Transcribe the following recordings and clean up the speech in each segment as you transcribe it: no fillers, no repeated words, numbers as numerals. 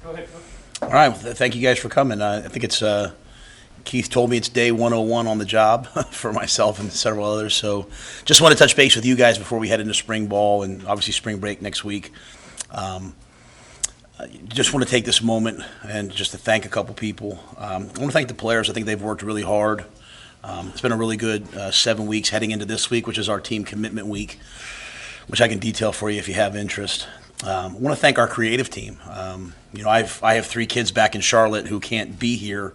Go ahead, Coach. All right, well, thank you guys for coming. I think it's Keith told me it's day 101 on the job for myself and several others. So just want to touch base with you guys before we head into spring ball and obviously spring break next week. Just want to take this moment and just to thank a couple people. I want to thank the players. I think they've worked really hard. It's been a really good 7 weeks heading into this week, which is our team commitment week, which I can detail for you if you have interest. I want to thank our creative team. I have 3 kids back in Charlotte who can't be here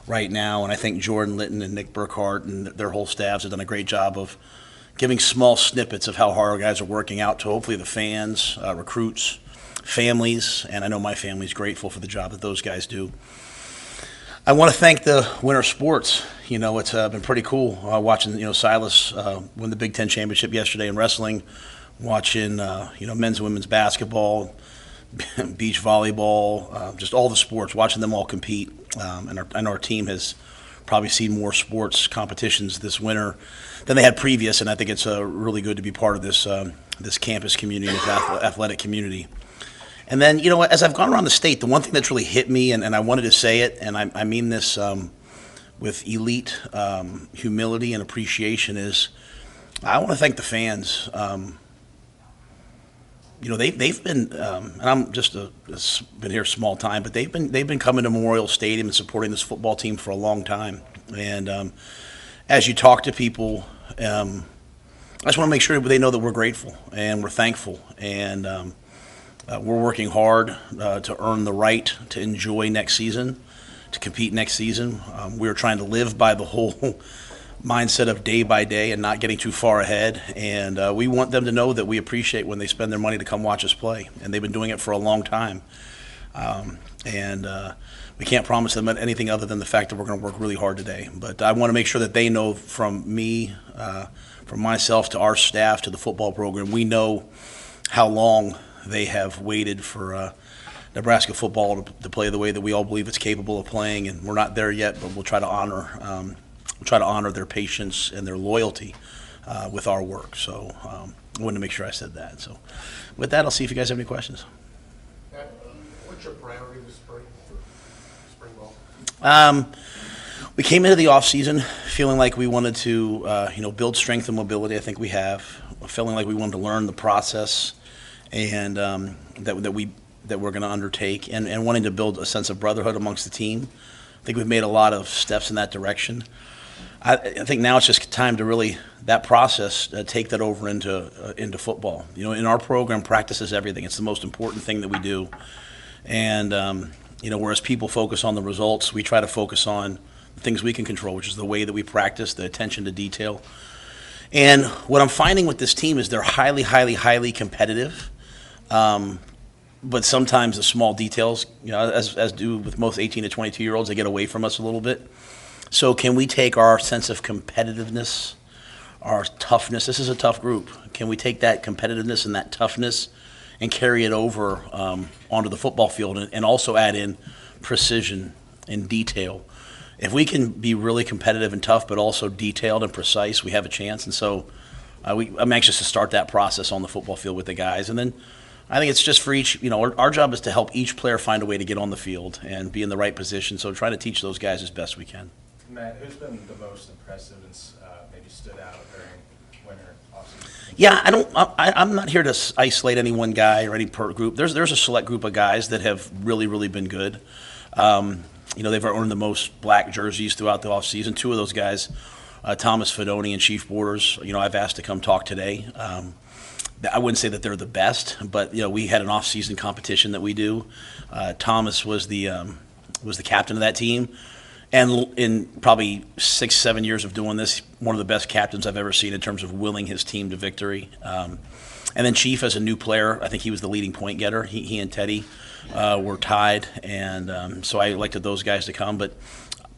right now, and I think Jordan Litton and Nick Burkhart and their whole staffs have done a great job of giving small snippets of how hard our guys are working out to hopefully the fans, recruits, families, and I know my family's grateful for the job that those guys do. I want to thank the winter sports. It's been pretty cool watching Silas win the Big Ten championship yesterday in wrestling, watching men's and women's basketball, beach volleyball, just all the sports, watching them all compete. And our team has probably seen more sports competitions this winter than they had previous, and I think it's really good to be part of this campus community, this athletic community. And then, as I've gone around the state, the one thing that's really hit me, and I wanted to say it, and I mean this with elite humility and appreciation, is I want to thank the fans. They've been, and I'm just been here a small time, but they've been coming to Memorial Stadium and supporting this football team for a long time. And as you talk to people, I just want to make sure they know that we're grateful and we're thankful, and we're working hard to earn the right to enjoy next season, to compete next season. We're trying to live by the whole mindset of day by day and not getting too far ahead. And we want them to know that we appreciate when they spend their money to come watch us play. And they've been doing it for a long time. We can't promise them anything other than the fact that we're going to work really hard today. But I want to make sure that they know from me, from myself to our staff to the football program, we know how long they have waited for Nebraska football to play the way that we all believe it's capable of playing. And we're not there yet, but we'll try to honor their patience and their loyalty with our work. So I wanted to make sure I said that. So with that, I'll see if you guys have any questions. What's your priority this spring for spring ball? We came into the offseason feeling like we wanted to build strength and mobility. I think we have. Feeling like we wanted to learn the process and that we're going to undertake, and wanting to build a sense of brotherhood amongst the team. I think we've made a lot of steps in that direction. I think now it's just time to really, that process, take that over into football. In our program, practice is everything. It's the most important thing that we do. And, whereas people focus on the results, we try to focus on the things we can control, which is the way that we practice, the attention to detail. And what I'm finding with this team is they're highly, highly, highly competitive. But sometimes the small details, as do with most 18 to 22-year-olds, they get away from us a little bit. So can we take our sense of competitiveness, our toughness? This is a tough group. Can we take that competitiveness and that toughness and carry it over onto the football field and also add in precision and detail? If we can be really competitive and tough but also detailed and precise, we have a chance. And so I'm anxious to start that process on the football field with the guys. And then I think it's just for each, our job is to help each player find a way to get on the field and be in the right position. So try to teach those guys as best we can. Matt, who's been the most impressive and maybe stood out during winter offseason? Yeah, I'm not here to isolate any one guy or any group. There's a select group of guys that have really, really been good. They've earned the most black jerseys throughout the offseason. 2 of those guys, Thomas Fedoni and Chief Borders, I've asked to come talk today. I wouldn't say that they're the best, but we had an off-season competition that we do. Thomas was the captain of that team, and in probably 6-7 years of doing this, one of the best captains I've ever seen in terms of willing his team to victory. And then Chief, as a new player, I think he was the leading point getter. He and Teddy were tied, and so I elected those guys to come. But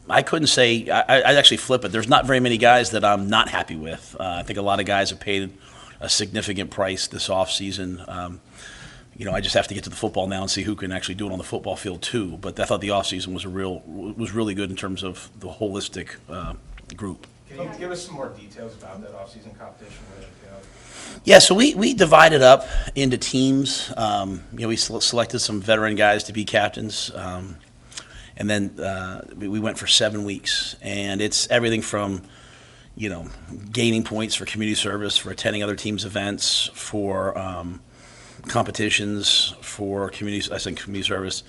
I couldn't say I'd actually flip it. There's not very many guys that I'm not happy with. I think a lot of guys have paid a significant price this offseason. I just have to get to the football now and see who can actually do it on the football field too. But I thought the offseason was really good in terms of the holistic group. Can you give us some more details about that off-season competition? What it entailed? Yeah, so we divided up into teams. We selected some veteran guys to be captains, and then we went for 7 weeks. And it's everything from, gaining points for community service, for attending other teams' events, for competitions, for community service.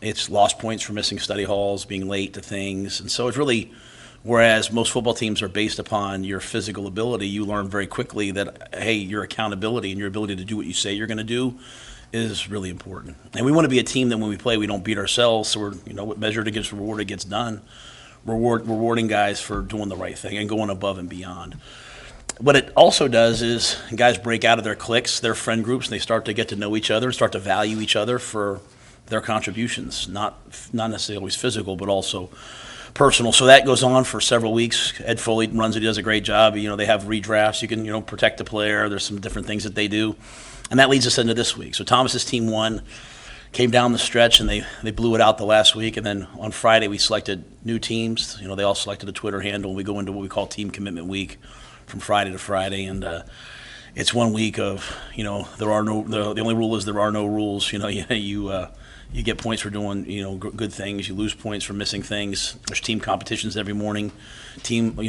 It's lost points for missing study halls, being late to things, and so it's really. Whereas most football teams are based upon your physical ability, you learn very quickly that, hey, your accountability and your ability to do what you say you're going to do is really important. And we want to be a team that when we play, we don't beat ourselves. So we're, measured against rewarded gets done. Rewarding guys for doing the right thing and going above and beyond. What it also does is guys break out of their cliques, their friend groups, and they start to get to know each other and start to value each other for their contributions, not necessarily always physical, but also personal. So that goes on for several weeks. Ed Foley runs it, he does a great job. They have redrafts. You can, protect the player. There's some different things that they do. And that leads us into this week. So Thomas's team won, came down the stretch, and they blew it out the last week. And then on Friday, we selected new teams. They all selected a Twitter handle. We go into what we call Team Commitment Week from Friday to Friday. And it's 1 week of, the only rule is there are no rules. You get points for doing, good things. You lose points for missing things. There's team competitions every morning,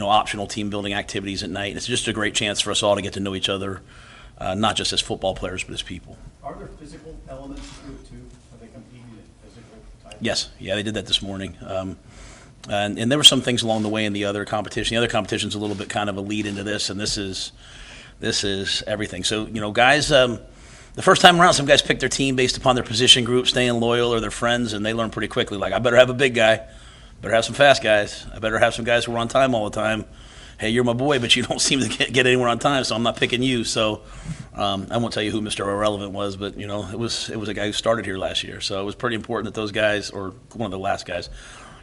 optional team building activities at night. It's just a great chance for us all to get to know each other, not just as football players, but as people. Are there physical elements to it too? Are they competing at physical type? Yes, yeah, they did that this morning. And there were some things along the way in the other competition. The other competition's a little bit kind of a lead into this, and this is everything. So, guys. The first time around, some guys pick their team based upon their position group, staying loyal, or their friends, and they learn pretty quickly. Like, I better have a big guy, better have some fast guys, I better have some guys who are on time all the time. Hey, you're my boy, but you don't seem to get anywhere on time, so I'm not picking you. So I won't tell you who Mr. Irrelevant was, but it was a guy who started here last year. So it was pretty important that those guys, or one of the last guys,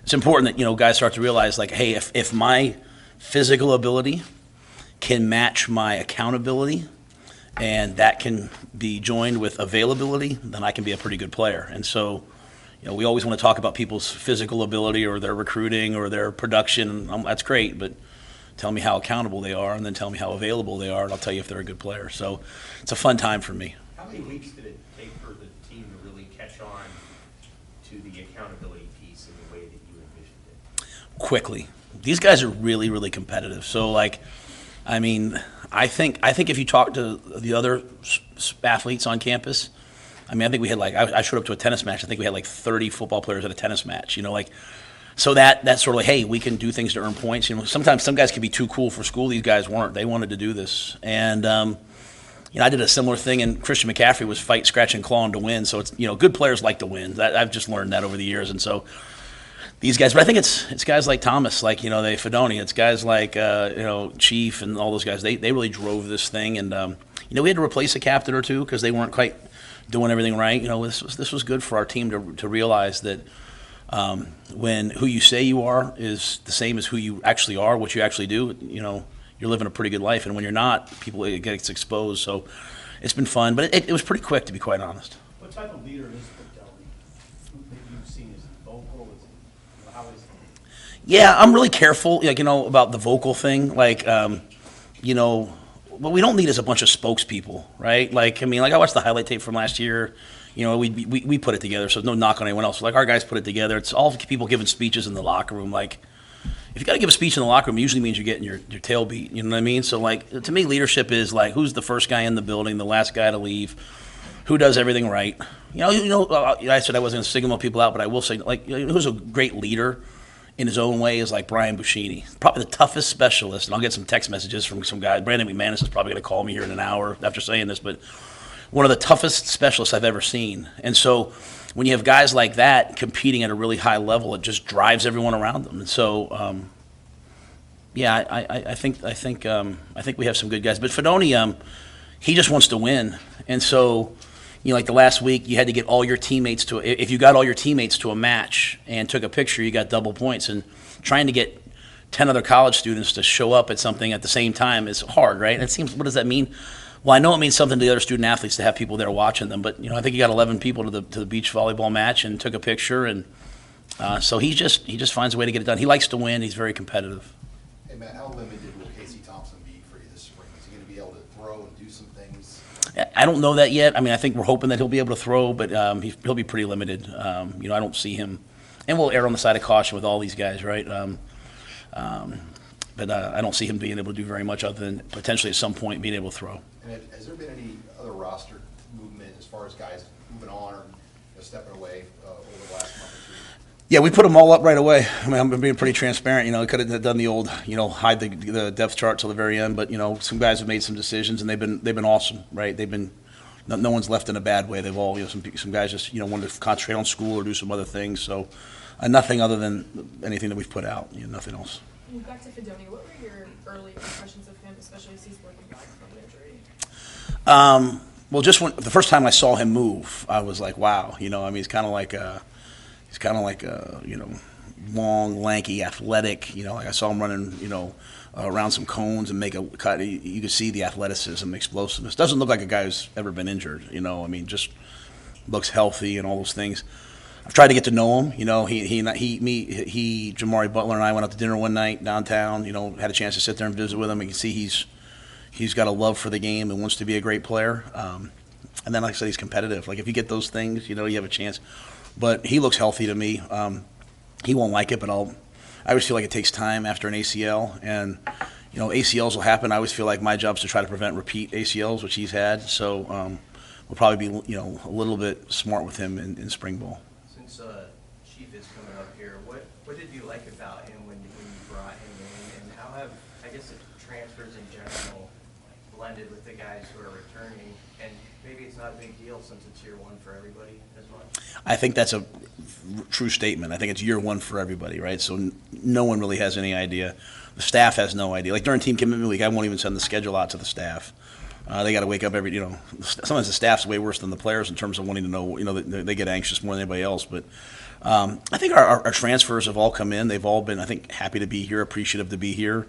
it's important that guys start to realize, like, hey, if my physical ability can match my accountability, and that can be joined with availability, then I can be a pretty good player. And so, we always want to talk about people's physical ability or their recruiting or their production. That's great, but tell me how accountable they are, and then tell me how available they are, and I'll tell you if they're a good player. So it's a fun time for me. How many weeks did it take for the team to really catch on to the accountability piece in the way that you envisioned it? Quickly. These guys are really, really competitive. So, I think if you talk to the other athletes on campus, I think we had I showed up to a tennis match. I think we had 30 football players at a tennis match. So that's sort of hey, we can do things to earn points. Sometimes some guys can be too cool for school. These guys weren't. They wanted to do this, and I did a similar thing. And Christian McCaffrey was fight, scratch, and clawing to win. So it's good players like to win. I've just learned that over the years, and so. These guys, but I think it's guys like Thomas, Fedoni. It's guys like Chief and all those guys. They really drove this thing, and we had to replace a captain or two because they weren't quite doing everything right. This was good for our team to realize that when who you say you are is the same as who you actually are, what you actually do. You're living a pretty good life, and when you're not, it gets exposed. So it's been fun, but it was pretty quick, to be quite honest. What type of leader is Physicality that you've seen? Is it vocal? How is it? Yeah, I'm really careful, about the vocal thing. What we don't need is a bunch of spokespeople, right? I watched the highlight tape from last year. We put it together, so no knock on anyone else. Our guys put it together. It's all people giving speeches in the locker room. If you got to give a speech in the locker room, it usually means you're getting your tail beat. You know what I mean? So, to me, leadership is who's the first guy in the building, the last guy to leave, who does everything right. I said I wasn't going to signal people out, but I will say, who's a great leader in his own way is Brian Buschini, probably the toughest specialist. And I'll get some text messages from some guys. Brandon McManus is probably going to call me here in an hour after saying this, but one of the toughest specialists I've ever seen. And so when you have guys like that competing at a really high level, it just drives everyone around them. And so, I think we have some good guys. But Fedoni, he just wants to win. And so, the last week, you had to get all your teammates if you got all your teammates to a match and took a picture, you got double points. And trying to get 10 other college students to show up at something at the same time is hard, right? And it seems, what does that mean? Well, I know it means something to the other student athletes to have people there watching them, but I think he got 11 people to the beach volleyball match and took a picture, and so he just finds a way to get it done. He likes to win. He's very competitive. And Matt, how limited will Casey Thompson be for you this spring? Is he going to be able to throw and do some things? I don't know that yet. I mean, I think we're hoping that he'll be able to throw, but he'll be pretty limited. I don't see him, and we'll err on the side of caution with all these guys, right? But I don't see him being able to do very much other than potentially at some point being able to throw. And has there been any other roster movement as far as guys moving on or stepping away over the last month or two? Yeah, we put them all up right away. I mean, I'm being pretty transparent. We could have done the old, hide the depth chart till the very end. But some guys have made some decisions, and they've been awesome, right? They've been no one's left in a bad way. They've all, some guys just wanted to concentrate on school or do some other things. So nothing other than anything that we've put out. Nothing else. Back to Fedoni, what were your early impressions of him, especially as he's working back from the injury? Well, just the first time I saw him move, I was like, wow. I mean, he's kind of like a long, lanky, athletic. Like I saw him running, around some cones and make a cut. You could see the athleticism, explosiveness. Doesn't look like a guy who's ever been injured. I mean, just looks healthy and all those things. I've tried to get to know him. Jamari Butler and I went out to dinner one night downtown. Had a chance to sit there and visit with him. You can see he's got a love for the game and wants to be a great player. And then, like I said, he's competitive. Like if you get those things, you have a chance. But he looks healthy to me. He won't like it, but I always feel like it takes time after an ACL, and ACLs will happen. I always feel like my job is to try to prevent repeat ACLs, which he's had. So we'll probably be a little bit smart with him in spring ball. Since Chief is coming up here, what did you like about him when you brought him in, and how have, I guess, the transfers in general blended with the guys who are returning? And maybe it's not a big deal since it's year one for everybody as much. I think that's a true statement. I think it's year one for everybody, right? So no one really has any idea. The staff has no idea. Like during team commitment week, I won't even send the schedule out to the staff. They got to wake up sometimes the staff's way worse than the players in terms of wanting to know, they get anxious more than anybody else. But I think our transfers have all come in. They've all been, I think, happy to be here, appreciative to be here.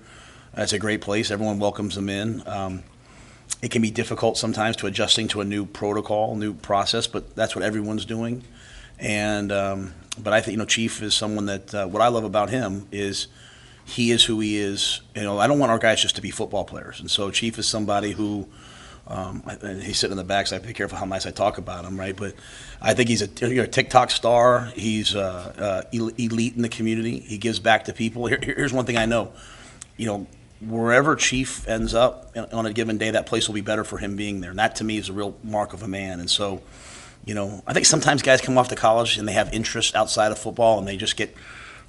It's a great place. Everyone welcomes them in. It can be difficult sometimes to adjusting to a new protocol, new process, but that's what everyone's doing. And but I think Chief is someone that what I love about him is he is who he is. I don't want our guys just to be football players, and so Chief is somebody who he's sitting in the back, so I have to be careful how nice I talk about him, right? But I think he's a TikTok star. He's elite in the community. He gives back to people. Here's one thing I know, wherever Chief ends up on a given day, that place will be better for him being there. And that, to me, is a real mark of a man. And so, I think sometimes guys come off to college and they have interests outside of football and they just get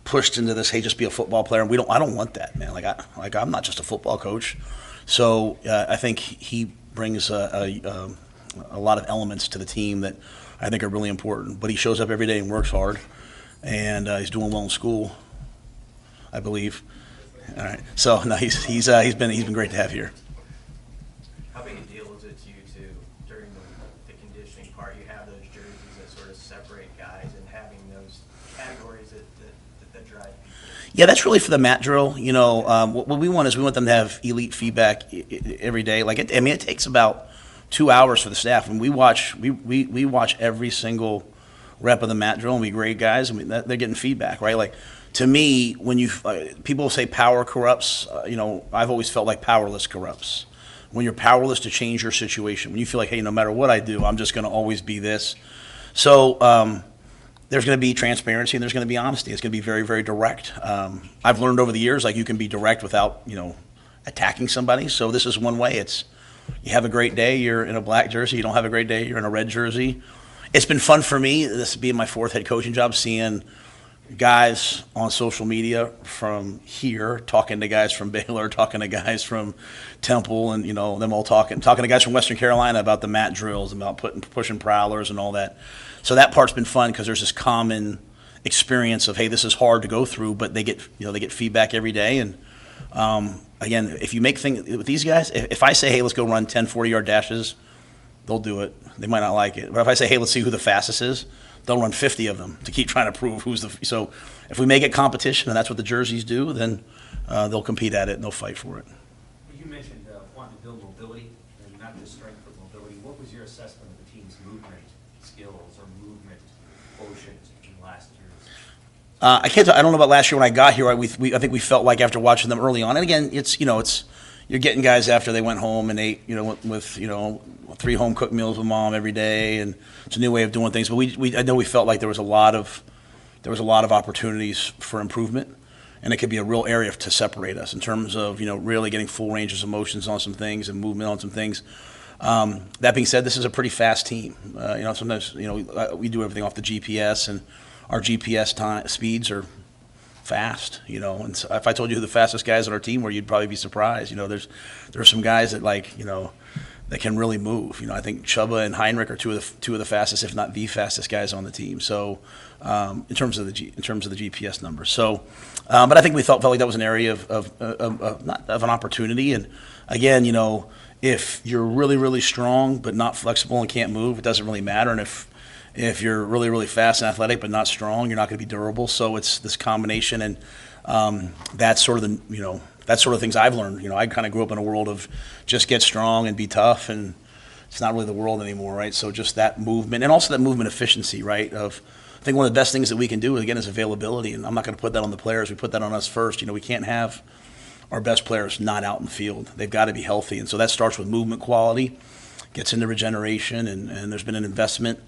pushed into this, hey, just be a football player. And I don't want that, man. I'm not just a football coach. So I think he brings a lot of elements to the team that I think are really important. But he shows up every day and works hard. And he's doing well in school, I believe. All right. So no, he's been great to have here. How big a deal is it to you during the conditioning part? You have those jerseys that sort of separate guys, and having those categories that drive people. Yeah, that's really for the Matt Rhule. What we want them to have elite feedback every day. It takes about 2 hours for the staff, and we watch every single rep of the Matt Rhule, and we grade guys. They're getting feedback, right? To me, when people say power corrupts, I've always felt like powerless corrupts. When you're powerless to change your situation, when you feel like, hey, no matter what I do, I'm just going to always be this. So there's going to be transparency and there's going to be honesty. It's going to be very, very direct. I've learned over the years, you can be direct without, attacking somebody. So this is one way. It's you have a great day, you're in a black jersey. You don't have a great day, you're in a red jersey. It's been fun for me, this being my fourth head coaching job, seeing guys on social media from here talking to guys from Baylor, talking to guys from Temple, and them all talking to guys from Western Carolina about the Matt drills, about pushing prowlers and all that. So that part's been fun because there's this common experience of, hey, this is hard to go through, but they get feedback every day. And again, if you make things with these guys, if I say, hey, let's go run 10 40-yard dashes, they'll do it. They might not like it, but if I say, hey, let's see who the fastest is, they'll run 50 of them to keep trying to prove who's the. So if we make it competition, and that's what the jerseys do, then they'll compete at it and they'll fight for it. You mentioned wanting to build mobility, and not just strength, but mobility. What was your assessment of the team's movement skills or movement quotient in last year's I can't. I don't know about last year when I got here. I think we felt like after watching them early on, and again, it's you're getting guys after they went home and ate with 3 home cooked meals with mom every day, and it's a new way of doing things. But I know we felt like there was a lot of opportunities for improvement, and it could be a real area to separate us in terms of really getting full ranges of motions on some things and movement on some things. That being said, this is a pretty fast team. Sometimes we do everything off the GPS, and our GPS speeds are fast. And so if I told you who the fastest guys on our team were, you'd probably be surprised. There's some guys that that can really move. I think Chubba and Heinrich are two of the fastest, if not the fastest guys on the team. So in terms of the GPS numbers. So, but I think we felt like that was an area of an opportunity. And again, if you're really, really strong but not flexible and can't move, it doesn't really matter. And if you're really, really fast and athletic but not strong, you're not going to be durable. So it's this combination, and that's sort of that's sort of things I've learned. I kind of grew up in a world of just get strong and be tough, and it's not really the world anymore, right? So just that movement, and also that movement efficiency, right? I think one of the best things that we can do, again, is availability, and I'm not going to put that on the players. We put that on us first. We can't have our best players not out in the field. They've got to be healthy, and so that starts with movement quality, gets into regeneration, and there's been an investment,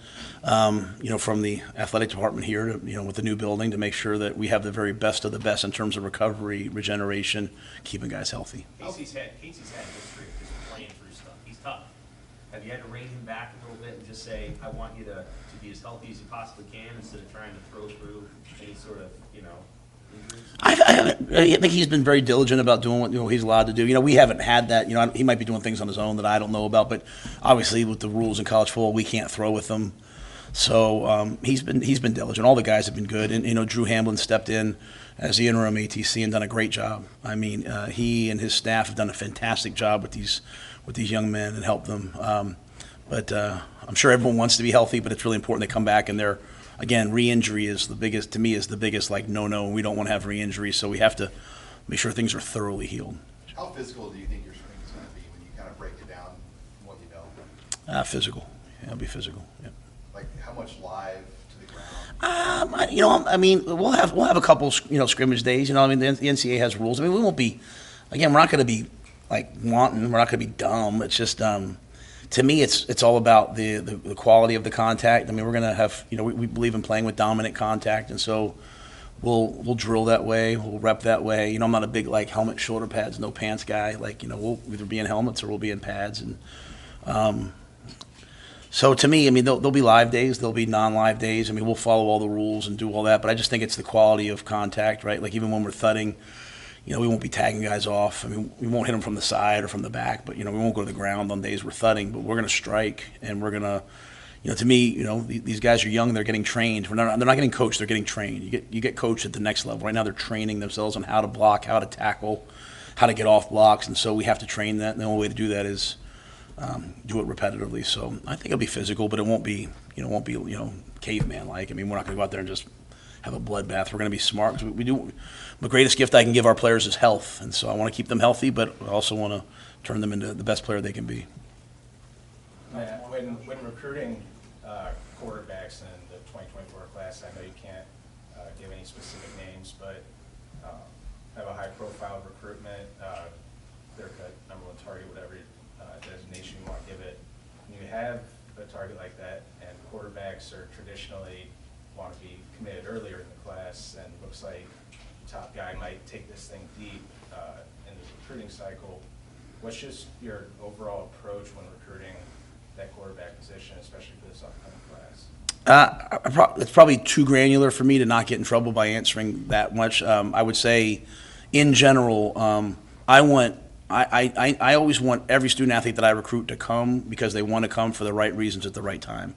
from the athletic department here, with the new building, to make sure that we have the very best of the best in terms of recovery, regeneration, keeping guys healthy. Casey's had a history of just playing through stuff. He's tough. Have you had to rein him back a little bit and just say, I want you to be as healthy as you possibly can instead of trying to throw through any sort of, injuries? I think he's been very diligent about doing what he's allowed to do. We haven't had that. He might be doing things on his own that I don't know about, but obviously with the rules in college football, we can't throw with them. So he's been diligent. All the guys have been good, and Drew Hamblin stepped in as the interim ATC and done a great job. I mean, he and his staff have done a fantastic job with these young men and helped them. But I'm sure everyone wants to be healthy, but it's really important they come back, and they're. Again, re-injury is the biggest no-no, and we don't want to have re-injury, so we have to make sure things are thoroughly healed. How physical do you think your spring is going to be when you kind of break it down from what you know? Physical. Yeah, it'll be physical. Yeah. Like how much live to the ground? We'll have a couple, scrimmage days. The NCAA has rules. We won't be. Again, we're not going to be wanton. We're not going to be dumb. It's just. To me, it's all about the quality of the contact. We're going to have, we believe in playing with dominant contact, and so we'll drill that way, we'll rep that way. I'm not a big helmet, shoulder pads, no pants guy. We'll either be in helmets or we'll be in pads, and so to me, there'll be live days, there'll be non-live days. We'll follow all the rules and do all that, but I just think it's the quality of contact, right? Even when we're thudding. We won't be tagging guys off. We won't hit them from the side or from the back, but, we won't go to the ground on days we're thudding, but we're going to strike, and we're going to, to me, these guys are young, they're getting trained. They're not getting coached, they're getting trained. You get coached at the next level. Right now they're training themselves on how to block, how to tackle, how to get off blocks, and so we have to train that, and the only way to do that is do it repetitively. So I think it'll be physical, but it won't be caveman-like. We're not going to go out there and just have a bloodbath. We're going to be smart. We do. The greatest gift I can give our players is health, and so I want to keep them healthy, but I also want to turn them into the best player they can be. When recruiting quarterbacks in the 2024 class, I know you can't give any specific names, but have a high-profile recruitment, clear-cut, number one target, whatever designation you want to give it. When you have a target like that, and quarterbacks are traditionally want to be committed earlier in the class, and looks like the top guy might take this thing deep in the recruiting cycle. What's just your overall approach when recruiting that quarterback position, especially for this upcoming class? It's probably too granular for me to not get in trouble by answering that much. I would say, in general, I always want every student athlete that I recruit to come because they want to come for the right reasons at the right time.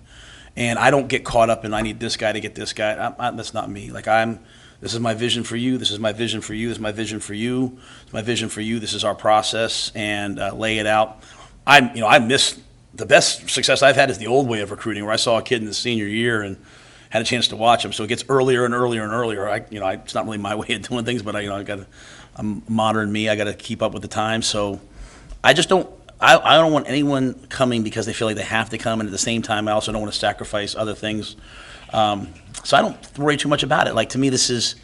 And I don't get caught up in I need this guy to get this guy. That's not me. This is my vision for you. This is my vision for you. This is my vision for you. It's my vision for you. This is our process, and lay it out. I miss the best success I've had is the old way of recruiting, where I saw a kid in the senior year and had a chance to watch him. So it gets earlier and earlier and earlier. It's not really my way of doing things, but I'm modern me. I got to keep up with the times. So I just don't. I don't want anyone coming because they feel like they have to come, and at the same time, I also don't want to sacrifice other things. So I don't worry too much about it. Like, to me, this is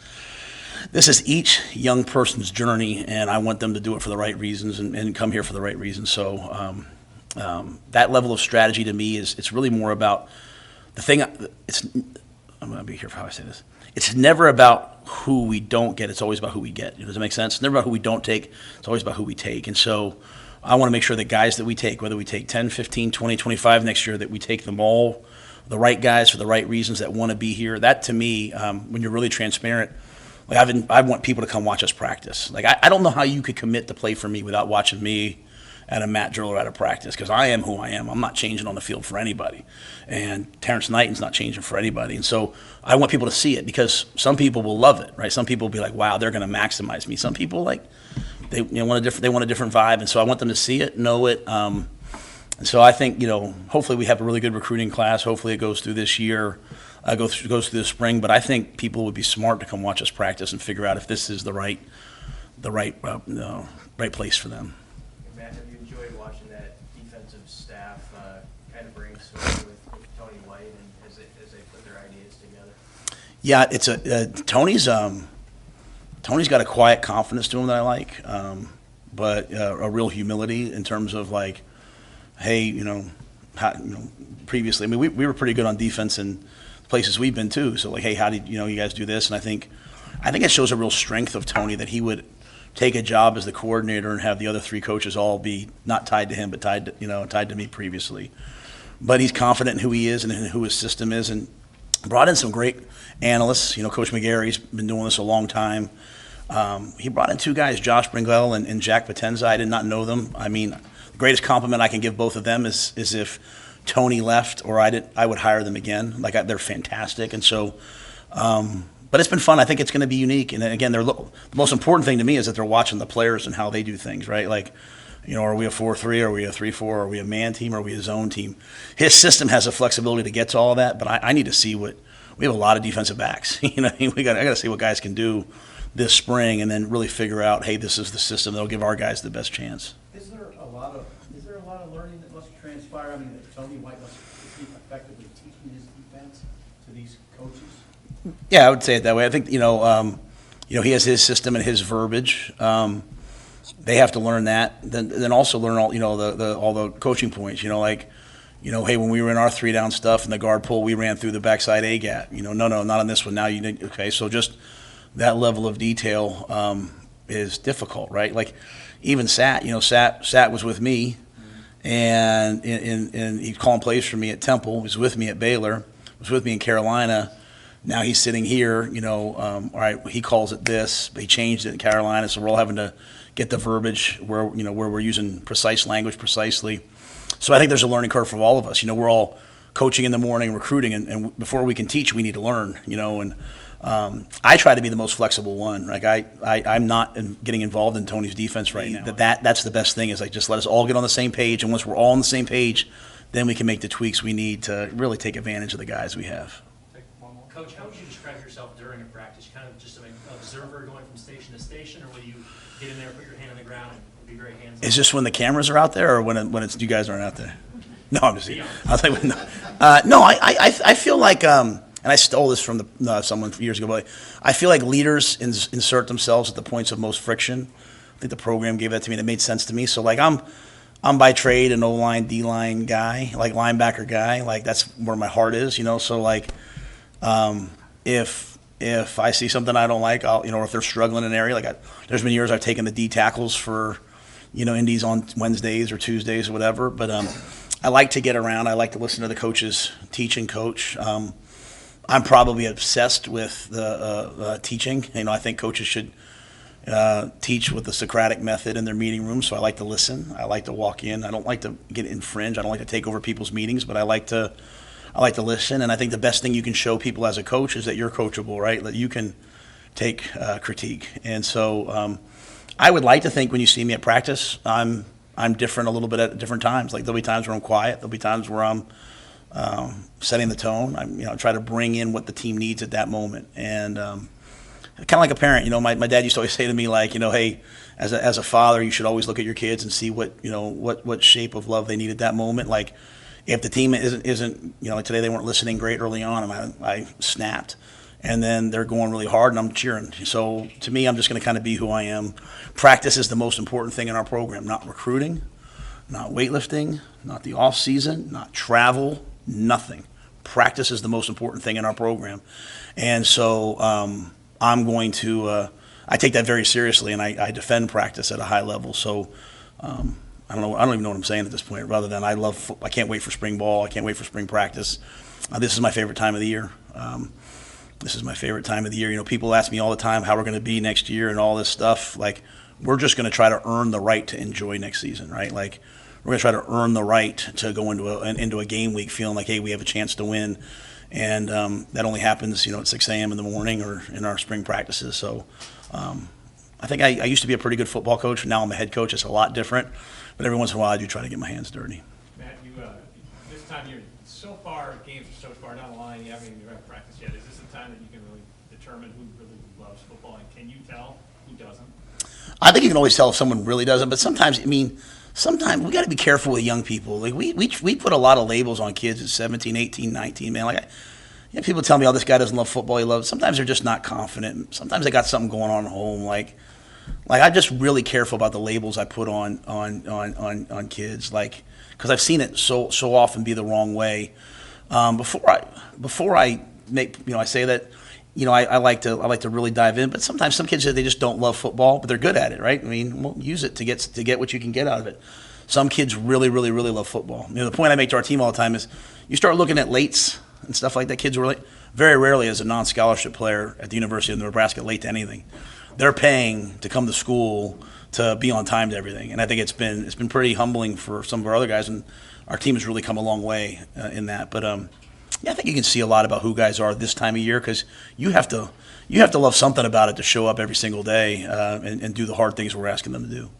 each young person's journey, and I want them to do it for the right reasons and come here for the right reasons. So that level of strategy to me it's really more about the thing. I'm going to be careful how I say this. It's never about who we don't get. It's always about who we get. Does that make sense? It's never about who we don't take. It's always about who we take. And so I want to make sure that guys that we take, whether we take 10, 15, 20, 25 next year, that we take them all, the right guys for the right reasons that want to be here. That, to me, when you're really transparent, like I want people to come watch us practice. Like, I don't know how you could commit to play for me without watching me at a Matt Rhule or at a practice, because I am who I am. I'm not changing on the field for anybody. And Terrence Knighton's not changing for anybody. And so I want people to see it, because some people will love it, right? Some people will be like, wow, they're going to maximize me. Some people, like, they want a different vibe. And so I want them to see it, know it. And so I think, hopefully we have a really good recruiting class. Hopefully it goes through this year, goes through the spring. But I think people would be smart to come watch us practice and figure out if this is the right place for them. Matt, have you enjoyed watching that defensive staff kind of brainstorm with Tony White and as they put their ideas together? Yeah, it's Tony's got a quiet confidence to him that I like, but a real humility in terms of, like, hey, previously, I mean, we were pretty good on defense in places we've been too. So, like, hey, how did you guys do this? And I think it shows a real strength of Tony that he would take a job as the coordinator and have the other three coaches all be not tied to him, but tied to me previously. But he's confident in who he is and in who his system is, and brought in some great analysts. Coach McGarry's been doing this a long time. He brought in two guys, Josh Bringwell and Jack Potenza. I did not know them. I mean, the greatest compliment I can give both of them is if Tony left or I would hire them again. Like, they're fantastic. And so, but it's been fun. I think it's going to be unique. And again, the most important thing to me is that they're watching the players and how they do things, right? Like, are we a 4-3? Are we a 3-4? Are we a man team? Are we a zone team? His system has the flexibility to get to all that, but I need to see we have a lot of defensive backs. I got to see what guys can do this spring, and then really figure out, hey, this is the system that'll give our guys the best chance. Is there a lot of learning that must transpire? I mean, Tony White must be effectively teaching his defense to these coaches? Yeah, I would say it that way. I think he has his system and his verbiage. They have to learn that. Then also learn all all the coaching points. Hey, when we were in our 3-down stuff and the guard pull, we ran through the backside A gap. No, not on this one. Now you need. Okay, so just that level of detail is difficult, right? Like, even Sat was with me, and he's calling plays for me at Temple. He was with me at Baylor. Was with me in Carolina. Now he's sitting here. All right, he calls it this, but he changed it in Carolina, so we're all having to get the verbiage where we're using precise language precisely. So I think there's a learning curve for all of us. We're all coaching in the morning, recruiting, and before we can teach, we need to learn. And I try to be the most flexible one. Like, I'm not getting involved in Tony's defense right now. That's the best thing, is, like, just let us all get on the same page, and once we're all on the same page, then we can make the tweaks we need to really take advantage of the guys we have. Coach, how would you describe yourself during a practice? Kind of just an observer going from station to station, or will you get in there, put your hand on the ground, and be very hands-on? Is this when the cameras are out there, or when it's you guys aren't out there? No, I'm just kidding. I was like, no. I feel like, and I stole this from someone years ago, but I feel like leaders insert themselves at the points of most friction. I think the program gave that to me, and it made sense to me. So, like, I'm by trade an O-line, D-line guy, like linebacker guy. Like, that's where my heart is, So, like, if I see something I don't like, I'll, or if they're struggling in an area, like, there's been years I've taken the D tackles for, indies on Wednesdays or Tuesdays or whatever. But I like to get around. I like to listen to the coaches teach and coach. I'm probably obsessed with the teaching. I think coaches should teach with the Socratic method in their meeting room. So I like to listen. I like to walk in. I don't like to get infringe. I don't like to take over people's meetings, but I like to listen. And I think the best thing you can show people as a coach is that you're coachable, right? That you can take critique. And so I would like to think when you see me at practice, I'm different a little bit at different times. Like, there'll be times where I'm quiet. There'll be times where I'm setting the tone. I try to bring in what the team needs at that moment. And kind of like a parent. My dad used to always say to me, like, hey, as a father, you should always look at your kids and see what shape of love they need at that moment. Like, if the team isn't like today, they weren't listening great early on, and I snapped, and then they're going really hard, and I'm cheering. So to me, I'm just going to kind of be who I am. Practice is the most important thing in our program, not recruiting, not weightlifting, not the off season, not travel, nothing. Practice is the most important thing in our program, and so I'm going to. I take that very seriously, and I defend practice at a high level. So I don't even know what I'm saying at this point. Rather than I can't wait for spring ball. I can't wait for spring practice. This is my favorite time of the year. This is my favorite time of the year. People ask me all the time how we're going to be next year and all this stuff. Like, we're just going to try to earn the right to enjoy next season, right? Like, we're going to try to earn the right to go into a game week feeling like, hey, we have a chance to win. And that only happens, at 6 a.m. in the morning or in our spring practices. So I think I used to be a pretty good football coach. Now I'm a head coach. It's a lot different. But every once in a while, I do try to get my hands dirty. Matt, this time you're so far, games are so far down the line, you haven't even practiced yet. Is this the time that you can really determine who really loves football? And can you tell who doesn't? I think you can always tell if someone really doesn't. But sometimes we got to be careful with young people. Like, we put a lot of labels on kids at 17, 18, 19, man. Like, people tell me, oh, this guy doesn't love football. He loves. Sometimes they're just not confident. Sometimes they got something going on at home. Like I'm just really careful about the labels I put on kids. Like, because I've seen it so often be the wrong way. Before I make, I say that, I like to really dive in. But sometimes some kids, they just don't love football, but they're good at it, right? I mean, well, use it to get what you can get out of it. Some kids really, really, really love football. The point I make to our team all the time is, you start looking at lates and stuff like that. Kids were very rarely, as a non-scholarship player at the University of Nebraska, late to anything. They're paying to come to school to be on time to everything, and I think it's been pretty humbling for some of our other guys, and our team has really come a long way in that. But I think you can see a lot about who guys are this time of year, because you have to love something about it to show up every single day and do the hard things we're asking them to do.